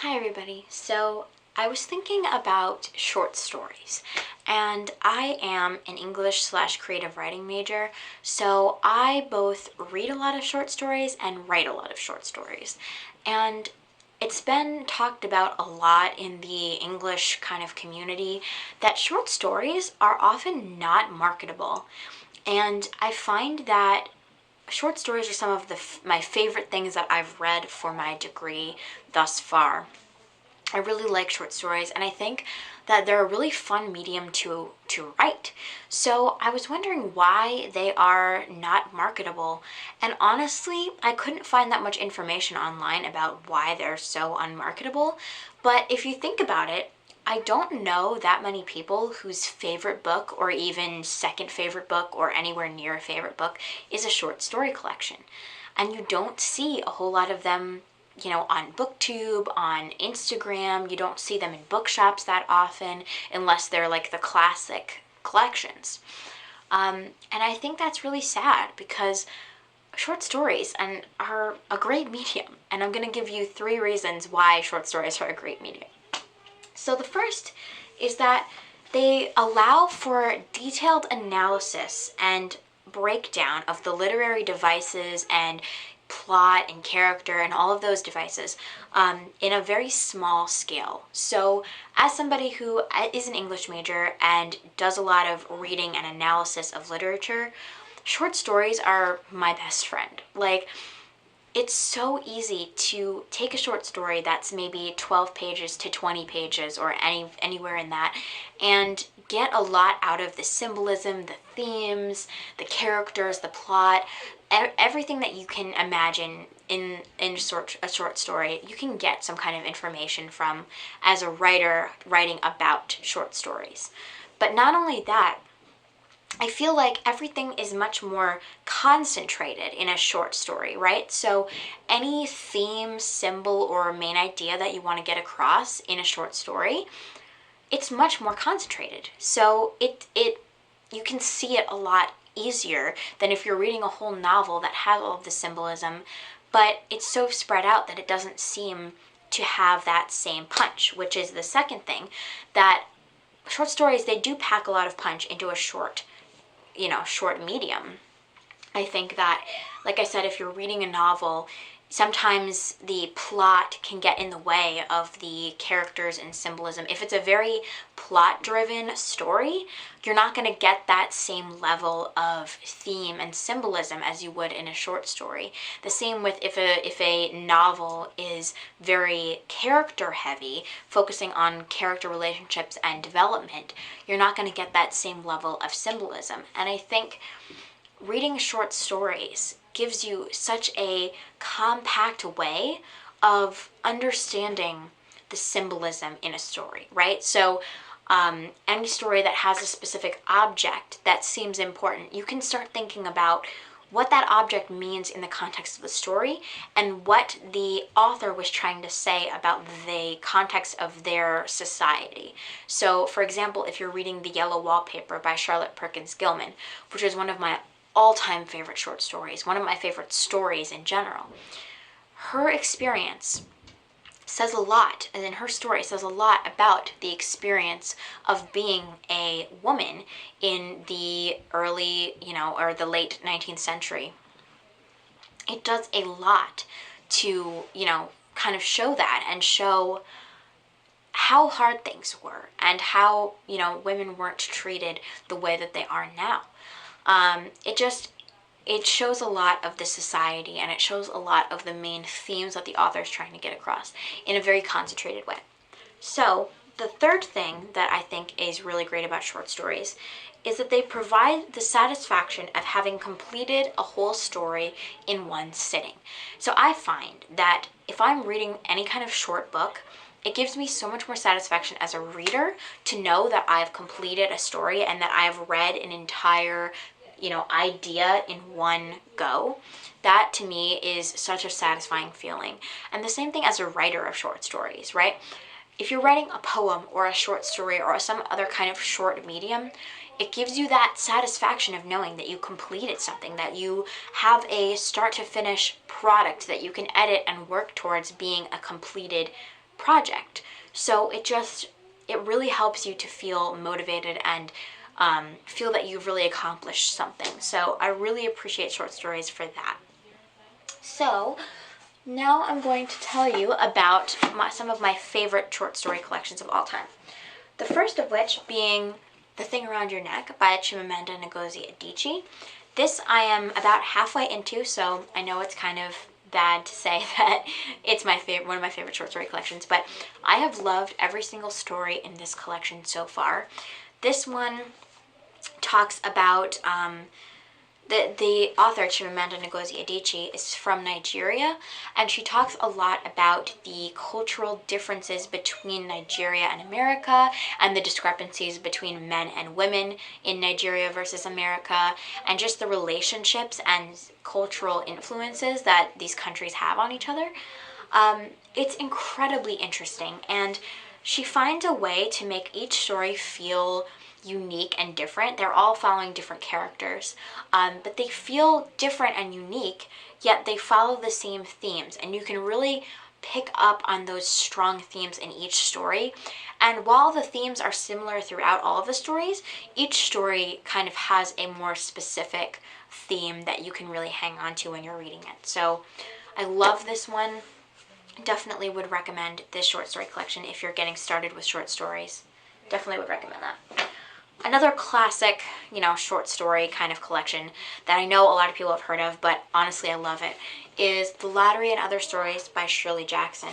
Hi everybody. So I was thinking about short stories, and I am an English/creative writing major, so I both read a lot of short stories and write a lot of short stories. And it's been talked about a lot in the English kind of community that short stories are often not marketable. And I find that short stories are some of my favorite things that I've read for my degree thus far. I really like short stories, and I think that they're a really fun medium to write. So I was wondering why they are not marketable. And honestly, I couldn't find that much information online about why they're so unmarketable. But if you think about it, I don't know that many people whose favorite book, or even second favorite book, or anywhere near a favorite book, is a short story collection. And you don't see a whole lot of them, on BookTube, on Instagram. You don't see them in bookshops that often, unless they're like the classic collections. And I think that's really sad because short stories are a great medium. And I'm going to give you 3 reasons why short stories are a great medium. So the first is that they allow for detailed analysis and breakdown of the literary devices and plot and character and all of those devices in a very small scale. So as somebody who is an English major and does a lot of reading and analysis of literature, short stories are my best friend. Like, it's so easy to take a short story that's maybe 12 pages to 20 pages or anywhere in that and get a lot out of the symbolism, the themes, the characters, the plot, everything that you can imagine in a short story. You can get some kind of information from as a writer writing about short stories. But not only that, I feel like everything is much more concentrated in a short story, right? So any theme, symbol, or main idea that you want to get across in a short story, it's much more concentrated. So you can see it a lot easier than if you're reading a whole novel that has all of the symbolism, but it's so spread out that it doesn't seem to have that same punch, which is the second thing, that short stories, they do pack a lot of punch into a short medium. I think that, like I said, if you're reading a novel, sometimes the plot can get in the way of the characters and symbolism. If it's a very plot-driven story, you're not going to get that same level of theme and symbolism as you would in a short story. The same with if a novel is very character-heavy, focusing on character relationships and development, you're not going to get that same level of symbolism. And I think reading short stories gives you such a compact way of understanding the symbolism in a story, right? So any story that has a specific object that seems important, you can start thinking about what that object means in the context of the story and what the author was trying to say about the context of their society. So, for example, if you're reading The Yellow Wallpaper by Charlotte Perkins Gilman, which is one of my all-time favorite short stories, one of my favorite stories in general, her experience says a lot, and in her story says a lot about the experience of being a woman in the early, or the late 19th century. It does a lot to, kind of show that and show how hard things were and how, women weren't treated the way that they are now. It shows a lot of the society, and it shows a lot of the main themes that the author is trying to get across in a very concentrated way. So the third thing that I think is really great about short stories is that they provide the satisfaction of having completed a whole story in one sitting. So I find that if I'm reading any kind of short book, it gives me so much more satisfaction as a reader to know that I've completed a story and that I've read an entire idea in one go. That to me is such a satisfying feeling. And the same thing as a writer of short stories, right? If you're writing a poem or a short story or some other kind of short medium, it gives you that satisfaction of knowing that you completed something, that you have a start to finish product that you can edit and work towards being a completed project. So it really helps you to feel motivated and feel that you've really accomplished something. So I really appreciate short stories for that. So now I'm going to tell you about some of my favorite short story collections of all time. The first of which being The Thing Around Your Neck by Chimamanda Ngozi Adichie. This I am about halfway into, so I know it's kind of bad to say that it's one of my favorite short story collections, but I have loved every single story in this collection so far. This one talks about the author, Chimamanda Ngozi Adichie, is from Nigeria, and she talks a lot about the cultural differences between Nigeria and America, and the discrepancies between men and women in Nigeria versus America, and just the relationships and cultural influences that these countries have on each other. It's incredibly interesting, and she finds a way to make each story feel unique and different. They're all following different characters, but they feel different and unique, yet they follow the same themes, and you can really pick up on those strong themes in each story. And while the themes are similar throughout all of the stories, each story kind of has a more specific theme that you can really hang on to when you're reading it. So I love this one. Definitely would recommend this short story collection if you're getting started with short stories. Definitely would recommend that. Another classic, short story kind of collection that I know a lot of people have heard of, but honestly I love it, is The Lottery and Other Stories by Shirley Jackson.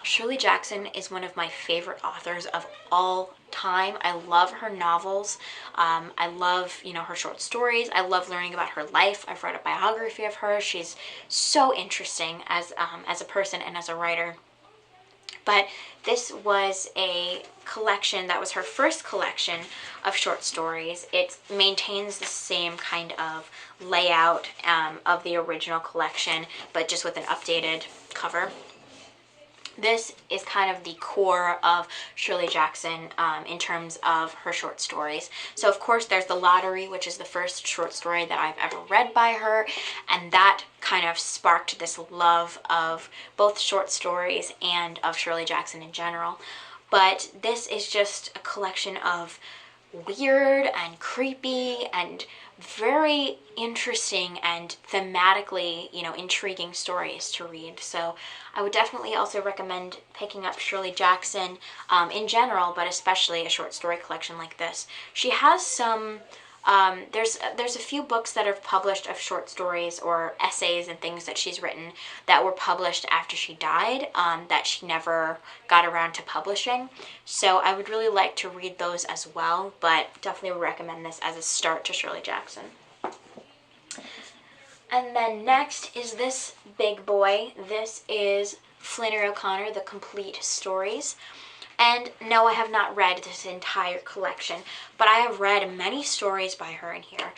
Shirley Jackson is one of my favorite authors of all time. I love her novels. I love, her short stories. I love learning about her life. I've read a biography of her. She's so interesting as a person and as a writer. But this was a collection that was her first collection of short stories. It maintains the same kind of layout of the original collection, but just with an updated cover. This is kind of the core of Shirley Jackson in terms of her short stories. So of course there's The Lottery, which is the first short story that I've ever read by her, and that kind of sparked this love of both short stories and of Shirley Jackson in general. But this is just a collection of weird and creepy and very interesting and thematically, intriguing stories to read. So I would definitely also recommend picking up Shirley Jackson in general, but especially a short story collection like this. She has some, there's a few books that are published of short stories or essays and things that she's written that were published after she died that she never got around to publishing. So I would really like to read those as well, but definitely would recommend this as a start to Shirley Jackson. And then next is this big boy. This is Flannery O'Connor, The Complete Stories. And no, I have not read this entire collection, but I have read many stories by her in here,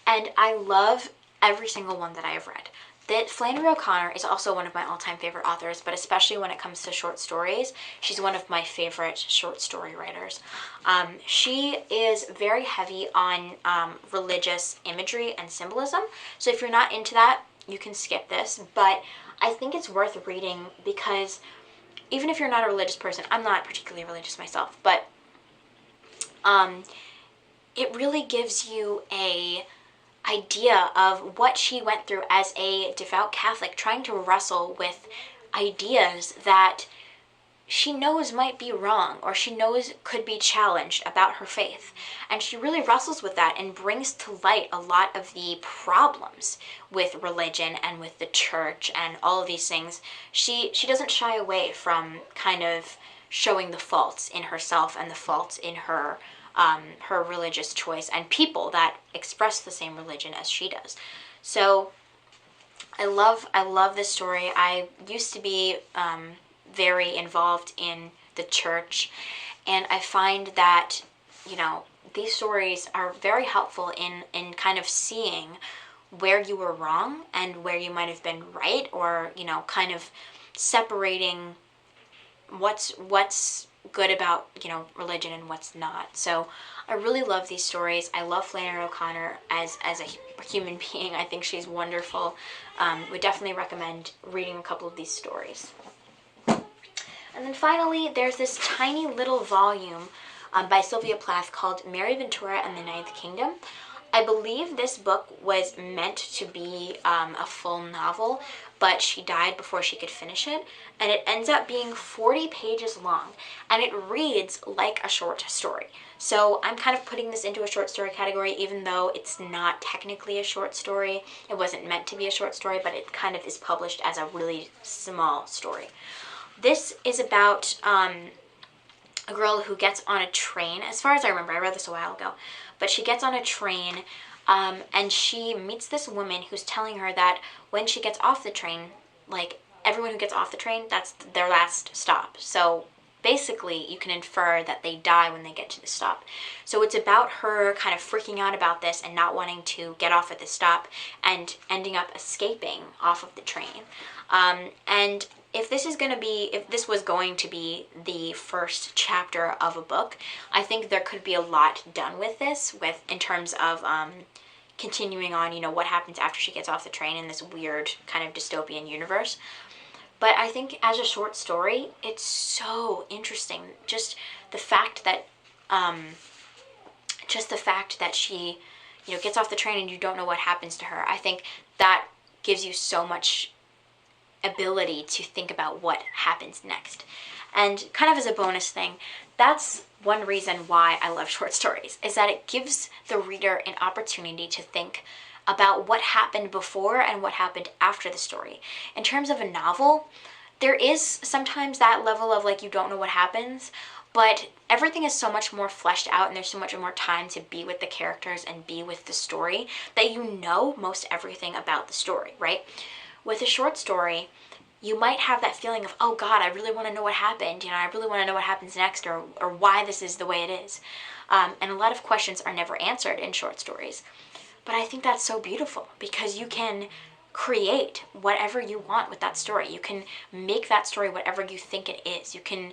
and I love every single one that I have read. That Flannery O'Connor is also one of my all-time favorite authors, but especially when it comes to short stories, she's one of my favorite short story writers. She is very heavy on religious imagery and symbolism, so if you're not into that, you can skip this, but I think it's worth reading because even if you're not a religious person, I'm not particularly religious myself, but it really gives you a idea of what she went through as a devout Catholic, trying to wrestle with ideas that she knows might be wrong or she knows could be challenged about her faith. And she really wrestles with that and brings to light a lot of the problems with religion and with the church and all of these things. She doesn't shy away from kind of showing the faults in herself and the faults in her her religious choice and people that express the same religion as she does. So I love this story. I used to be very involved in the church, and I find that, these stories are very helpful in kind of seeing where you were wrong and where you might have been right, or, kind of separating what's good about, religion and what's not. So I really love these stories. I love Flannery O'Connor as a human being. I think she's wonderful. Would definitely recommend reading a couple of these stories. And then finally, there's this tiny little volume by Sylvia Plath called Mary Ventura and the Ninth Kingdom. I believe this book was meant to be a full novel, but she died before she could finish it, and it ends up being 40 pages long, and it reads like a short story. So I'm kind of putting this into a short story category, even though it's not technically a short story. It wasn't meant to be a short story, but it kind of is published as a really small story. This is about a girl who gets on a train. As far as I remember, I read this a while ago, but she gets on a train and she meets this woman who's telling her that when she gets off the train, like everyone who gets off the train, that's their last stop. So basically you can infer that they die when they get to the stop. So it's about her kind of freaking out about this and not wanting to get off at the stop and ending up escaping off of the train. And if this was going to be the first chapter of a book, I think there could be a lot done with this, in terms of continuing on, what happens after she gets off the train in this weird kind of dystopian universe. But I think as a short story, it's so interesting. Just the fact that she, gets off the train and you don't know what happens to her. I think that gives you so much ability to think about what happens next. And kind of as a bonus thing, that's one reason why I love short stories, is that it gives the reader an opportunity to think about what happened before and what happened after the story. In terms of a novel, there is sometimes that level of you don't know what happens, but everything is so much more fleshed out and there's so much more time to be with the characters and be with the story that you know most everything about the story, right? With a short story, you might have that feeling of, oh God, I really want to know what happened. I really want to know what happens next, or why this is the way it is. And a lot of questions are never answered in short stories. But I think that's so beautiful because you can create whatever you want with that story. You can make that story whatever you think it is. You can,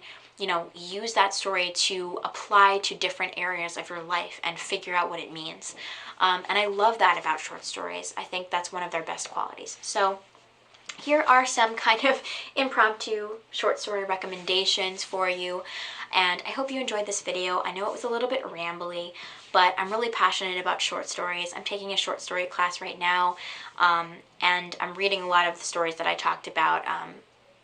use that story to apply to different areas of your life and figure out what it means. And I love that about short stories. I think that's one of their best qualities. So here are some kind of impromptu short story recommendations for you, and I hope you enjoyed this video. I know it was a little bit rambly, but I'm really passionate about short stories. I'm taking a short story class right now, and I'm reading a lot of the stories that I talked about,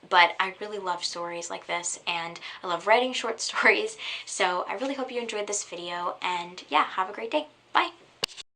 but I really love stories like this, and I love writing short stories, so I really hope you enjoyed this video, and yeah, have a great day. Bye!